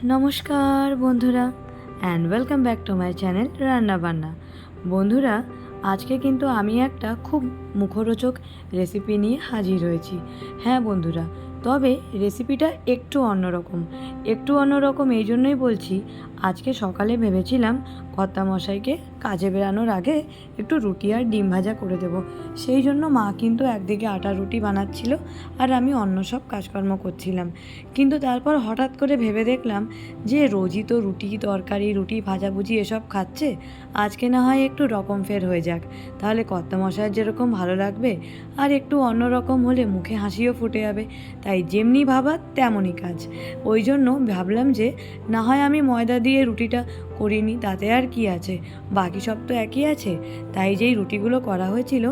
নমস্কার বন্ধুরা, and welcome back to my channel রান্না বান্না। বন্ধুরা, আজকে কিন্তু আমি একটা খুব মুখরোচক রেসিপি নিয়ে হাজির হয়েছি। হ্যাঁ বন্ধুরা, তবে রেসিপিটা একটু অন্যরকম এই জন্যই বলছি, আজকে সকালে ভেবেছিলাম কর্তামশাইকে কাজে বেরানোর আগে একটু রুটি আর ডিম ভাজা করে দেব। সেই জন্য মা কিন্তু একদিকে আটা রুটি বানাচ্ছিল আর আমি অন্য সব কাজকর্ম করছিলাম। কিন্তু তারপর হঠাৎ করে ভেবে দেখলাম যে রোজই তো রুটি তরকারি রুটি ভাজাভুজি এসব খাচ্ছে, আজকে না হয় একটু রকম ফের হয়ে যাক, তাহলে কর্তামশাইয়ের যেরকম ভালো লাগবে আর একটু অন্যরকম হলে মুখে হাসিও ফুটে যাবে। তাই যেমনি ভাবা তেমনই কাজ। ওই জন্য ভাবলাম যে না হয় আমি ময়দা দিয়ে রুটিটা করিনি, তাতে আর কি আছে, বাকি সব তো একই আছে। তাই যেই রুটিগুলো করা হয়েছিল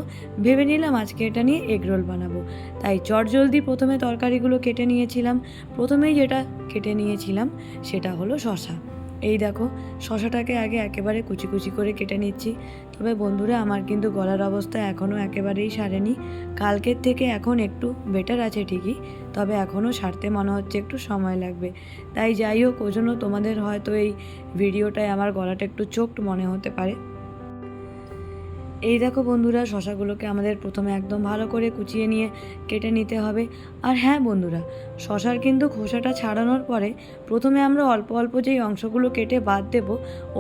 ভেবে নিলাম আজকে এটা নিয়ে এগরোল বানাবো। তাই চটজলদি প্রথমে তরকারিগুলো কেটে নিয়েছিলাম। প্রথমেই যেটা কেটে নিয়েছিলাম সেটা হলো শসা। এই দেখো, শসাটাকে আগে একেবারে কুচি কুচি করে কেটে নিচ্ছি। তবে বন্ধুরা, আমার কিন্তু গলার অবস্থা এখনও একেবারেই সারেনি। কালকের থেকে এখন একটু বেটার আছে ঠিকই, তবে এখনও সারতে মনে হচ্ছে একটু সময় লাগবে। তাই যাই হোক, ওই জন্য তোমাদের হয়তো এই ভিডিওটায় আমার গলাটা একটু চোখড মনে হতে পারে। এই দেখো বন্ধুরা, শশাগুলোকে আমাদের প্রথমে একদম ভালো করে কুচিয়ে নিয়ে কেটে নিতে হবে। আর হ্যাঁ বন্ধুরা, শশার কিন্তু খোসাটা ছাড়ানোর পরে প্রথমে আমরা অল্প অল্প যেই অংশগুলো কেটে বাদ দেব,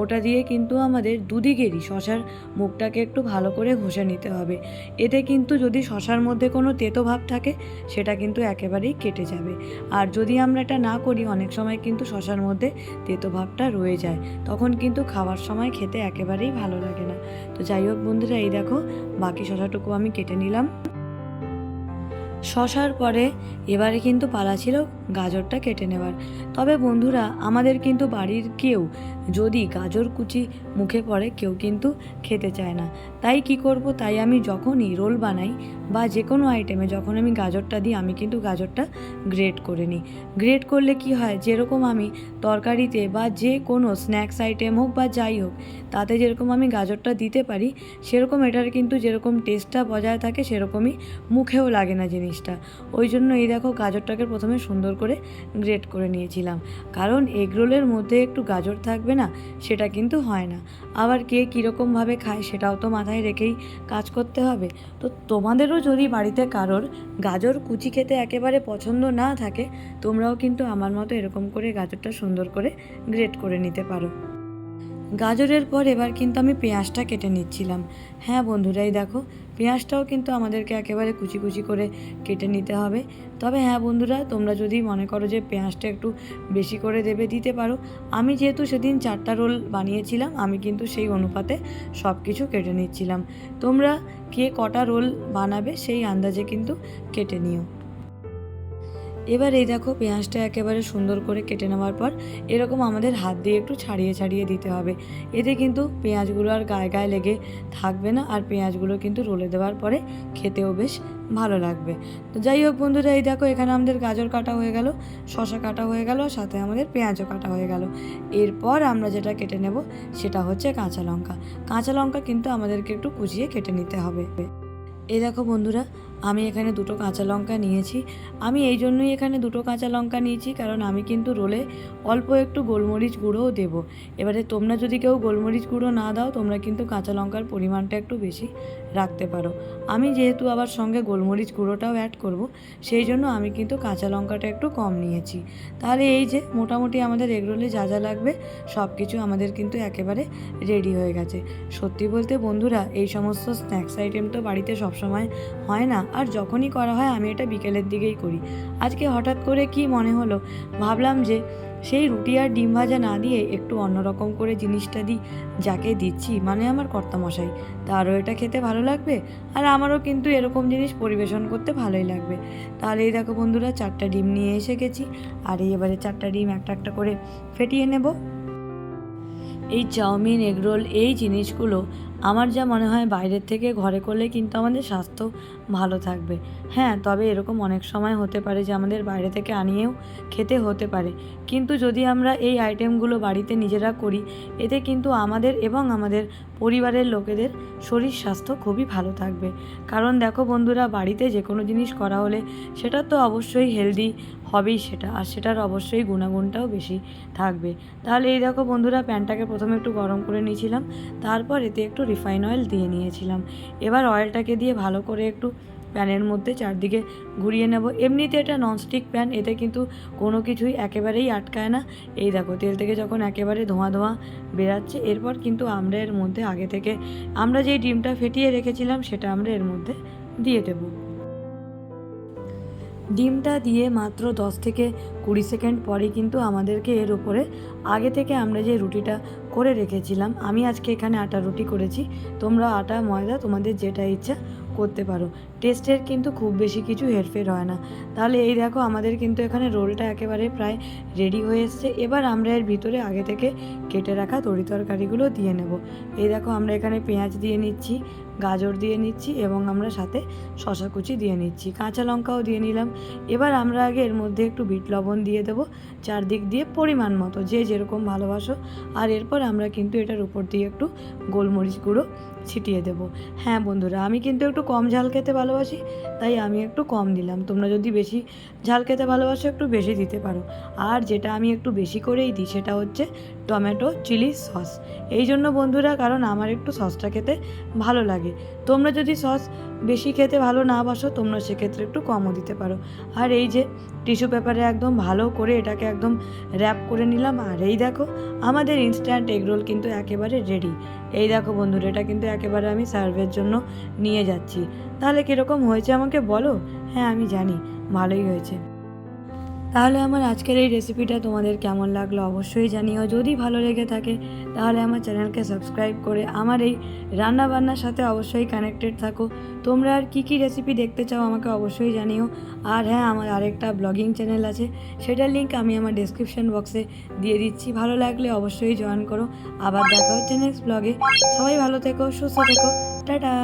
ওটা দিয়ে কিন্তু আমাদের দুদিকেরই শশার মুখটাকে একটু ভালো করে ঘষে নিতে হবে। এতে কিন্তু যদি শশার মধ্যে কোনো তেতো ভাব থাকে সেটা কিন্তু একেবারেই কেটে যাবে। আর যদি আমরা এটা না করি, অনেক সময় কিন্তু শশার মধ্যে তেতো ভাবটা রয়ে যায়, তখন কিন্তু খাওয়ার সময় খেতে একেবারেই ভালো লাগে না। তো যাই হোক বন্ধুরা, এই দেখো বাকি শশাটুকু আমি কেটে নিলাম। শশার পরে এবারে কিন্তু পালা ছিল গাজরটা কেটে নেওয়ার। তবে বন্ধুরা, আমাদের কিন্তু বাড়ির কেউ যদি গাজর কুচি মুখে পড়ে কেউ কিন্তু খেতে চায় না। তাই কি করব, তাই আমি যখনই রোল বানাই বা যে কোনো আইটেমে যখন আমি গাজরটা দিই, আমি কিন্তু গাজরটা গ্রেট করে নিই। গ্রেট করলে কি হয়, যেরকম আমি তরকারিতে বা যে কোনো স্ন্যাক্স আইটেম হোক বা যাই হোক, তাতে যেরকম আমি গাজরটা দিতে পারি, সেরকম এটার কিন্তু যেরকম টেস্টটা বজায় থাকে সেরকমই মুখেও লাগে না জিনিসটা। ওই জন্য এই দেখো, গাজরটাকে প্রথমে সুন্দর করে গ্রেট করে নিয়েছিলাম। কারণ এগরোলের মধ্যে একটু গাজর থাকবে না, সেটা কিন্তু হয় না। আবার কে কীরকমভাবে খায় সেটাও তো মাথায় রেখেই কাজ করতে হবে। তো তোমাদেরও যদি বাড়িতে কারোর গাজর কুচি খেতে একেবারে পছন্দ না থাকে, তোমরাও কিন্তু আমার মতো এরকম করে গাজরটা সুন্দর করে গ্রেট করে নিতে পারো। গাজরের পর এবার কিন্তু আমি পেঁয়াজটা কেটে নিচ্ছিলাম। হ্যাঁ বন্ধুরা, এই দেখো, পেঁয়াজটাও কিন্তু আমাদেরকে একেবারে কুচি কুচি করে কেটে নিতে হবে। তবে হ্যাঁ বন্ধুরা, তোমরা যদি মনে করো যে পেঁয়াজটা একটু বেশি করে দেবে, দিতে পারো। আমি যেহেতু সেদিন 4টা রোল বানিয়েছিলাম, আমি কিন্তু সেই অনুপাতে সব কিছু কেটে নিচ্ছিলাম। তোমরা কে কটা রোল বানাবে সেই আন্দাজে কিন্তু কেটে নিও। এবার এই দেখো, পেঁয়াজটা একেবারে সুন্দর করে কেটে নেওয়ার পর এরকম আমাদের হাত দিয়ে একটু ছাড়িয়ে ছাড়িয়ে দিতে হবে। এতে কিন্তু পেঁয়াজগুলো আর গায়ে গায়ে লেগে থাকবে না, আর পেঁয়াজগুলো কিন্তু রোলে দেওয়ার পরে খেতেও বেশ ভালো লাগবে। তো যাই হোক বন্ধুরা, এই দেখো এখানে আমাদের গাজর কাটা হয়ে গেল, শসা কাটা হয়ে গেল, সাথে আমাদের পেঁয়াজও কাটা হয়ে গেল। এরপর আমরা যেটা কেটে নেব সেটা হচ্ছে কাঁচা লঙ্কা। কাঁচা লঙ্কা কিন্তু আমাদেরকে একটু কুচিয়ে কেটে নিতে হবে। এই দেখো বন্ধুরা, আমি এখানে 2টো কাঁচা লঙ্কা নিয়েছি। আমি এই জন্যই এখানে 2টো কাঁচা লঙ্কা নিয়েছি, কারণ আমি কিন্তু রোলে অল্প একটু গোলমরিচ গুঁড়োও দেবো। এবারে তোমরা যদি কেউ গোলমরিচ গুঁড়ো না দাও, তোমরা কিন্তু কাঁচা লঙ্কার পরিমাণটা একটু বেশি রাখতে পারো। আমি যেহেতু আবার সঙ্গে গোলমরিচ গুঁড়োটাও অ্যাড করব, সেই জন্য আমি কিন্তু কাঁচা লঙ্কাটা একটু কম নিয়েছি। তাহলে এই যে মোটামুটি আমাদের এগরোলে যা যা লাগবে সব কিছু আমাদের কিন্তু একেবারে রেডি হয়ে গেছে। সত্যি বলতে বন্ধুরা, এই সমস্ত স্ন্যাক্স আইটেম তো বাড়িতে সবসময় হয় না, আর যখনই করা হয় আমি এটা বিকেলের দিকেই করি। আজকে হঠাৎ করে কি মনে হলো, ভাবলাম যে সেই রুটি আর ডিম ভাজা না দিয়ে একটু অন্যরকম করে জিনিসটা দিই। যাকে দিচ্ছি মানে আমার কর্তামশাই, তারও এটা খেতে ভালো লাগবে, আর আমারও কিন্তু এরকম জিনিস পরিবেশন করতে ভালোই লাগবে। তাহলে এই দেখো বন্ধুরা, 4টা ডিম নিয়ে এসে গেছি, আর এবারে 4টা ডিম একটা একটা করে ফেটিয়ে নেব। এই চাউমিন, এগরোল এই জিনিসগুলো আমার যা মনে হয় বাইরের থেকে ঘরে করলে কিন্তু আমাদের স্বাস্থ্য ভালো থাকবে। হ্যাঁ, তবে এরকম অনেক সময় হতে পারে যে আমাদের বাইরে থেকে আনিয়েও খেতে হতে পারে, কিন্তু যদি আমরা এই আইটেমগুলো বাড়িতে নিজেরা করি, এতে কিন্তু আমাদের এবং আমাদের পরিবারের লোকেদের শরীর স্বাস্থ্য খুবই ভালো থাকবে। কারণ দেখো বন্ধুরা, বাড়িতে যে কোনো জিনিস করা হলে সেটা তো অবশ্যই হেলদি হবেই সেটা, আর সেটার অবশ্যই গুণাগুণটাও বেশি থাকবে। তাহলে এই দেখো বন্ধুরা, প্যানটাকে প্রথমে একটু গরম করে নিয়েছিলাম, তারপর এতে একটু রিফাইন অয়েল দিয়ে নিয়েছিলাম। এবার অয়েলটাকে দিয়ে ভালো করে একটু প্যানের মধ্যে চারদিকে ঘুরিয়ে নেব। এমনিতে এটা ননস্টিক প্যান, এতে কিন্তু কোনো কিছুই একেবারেই আটকায় না। এই দেখো তেল থেকে যখন একেবারে ধোঁয়া ধোঁয়া বেরাচ্ছে, এরপর কিন্তু আমরা এর মধ্যে আগে থেকে আমরা যেই ডিমটা ফেটিয়ে রেখেছিলাম সেটা আমরা এর মধ্যে দিয়ে দেবো। ডিমটা দিয়ে মাত্র 10 থেকে 20 সেকেন্ড পরে কিন্তু আমাদেরকে এর উপরে আগে থেকে আমরা যে রুটিটা করে রেখেছিলাম, আমি আজকে এখানে আটা রুটি করেছি, তোমরা আটা ময়দা তোমাদের যেটা ইচ্ছা করতে পারো। টেস্টের কিন্তু খুব বেশি কিছু হেরফের হয় না। তাহলে এই দেখো আমাদের কিন্তু এখানে রোলটা একেবারে প্রায় রেডি হয়ে এসছে। এবার আমরা এর ভিতরে আগে থেকে কেটে রাখা তরিতরকারিগুলো দিয়ে নেব। এই দেখো আমরা এখানে পেঁয়াজ দিয়ে নিচ্ছি, গাজর দিয়ে নিচ্ছি এবং আমরা সাথে শশা কুচি দিয়ে নিচ্ছি, কাঁচা লঙ্কাও দিয়ে নিলাম। এবার আমরা আগে এর মধ্যে একটু বিট লবণ দিয়ে দেবো চারদিক দিয়ে পরিমাণ মতো, যে যেরকম ভালোবাসো। আর এরপর আমরা কিন্তু এটার উপর দিয়ে একটু গোলমরিচ গুঁড়ো ছিটিয়ে দেবো। হ্যাঁ বন্ধুরা, আমি কিন্তু একটু কম ঝাল খেতে ভালোবাসি, তাই আমি একটু কম দিলাম। তোমরা যদি বেশি ঝাল খেতে ভালোবাসো একটু বেশি দিতে পারো। আর যেটা আমি একটু বেশি করেই দিই সেটা হচ্ছে টমেটো চিলি সস। এই জন্য বন্ধুরা, কারণ আমার একটু সসটা খেতে ভালো লাগে। তোমরা যদি সস বেশি খেতে ভালো না বাসো, তোমরা সেক্ষেত্রে একটু কমও দিতে পারো। আর এই যে টিস্যু পেপারে একদম ভালো করে এটাকে একদম র্যাপ করে নিলাম। আর এই দেখো আমাদের ইনস্ট্যান্ট এগরোল কিন্তু একেবারে রেডি। এই দেখো বন্ধুরা, এটা কিন্তু একেবারে আমি সার্ভের জন্য নিয়ে যাচ্ছি। তাহলে কীরকম হয়েছে আমাকে বলো? হ্যাঁ, আমি জানি ভালোই হয়েছে। তাহলে আমার আজকের এই রেসিপিটা তোমাদের কেমন লাগলো অবশ্যই জানিও। যদি ভালো লেগে থাকে তাহলে আমার চ্যানেলকে সাবস্ক্রাইব করে আমার এই রান্নাবান্নার সাথে অবশ্যই কানেক্টেড থাকো। তোমরা আর কী কী রেসিপি দেখতে চাও আমাকে অবশ্যই জানিও। আর হ্যাঁ, আমার আরেকটা ব্লগিং চ্যানেল আছে, সেটার লিঙ্ক আমি আমার ডেসক্রিপশন বক্সে দিয়ে দিচ্ছি, ভালো লাগলে অবশ্যই জয়েন করো। আবার দেখা হচ্ছে নেক্সট ব্লগে। সবাই ভালো থেকো, সুস্থ থেকো, টাটা।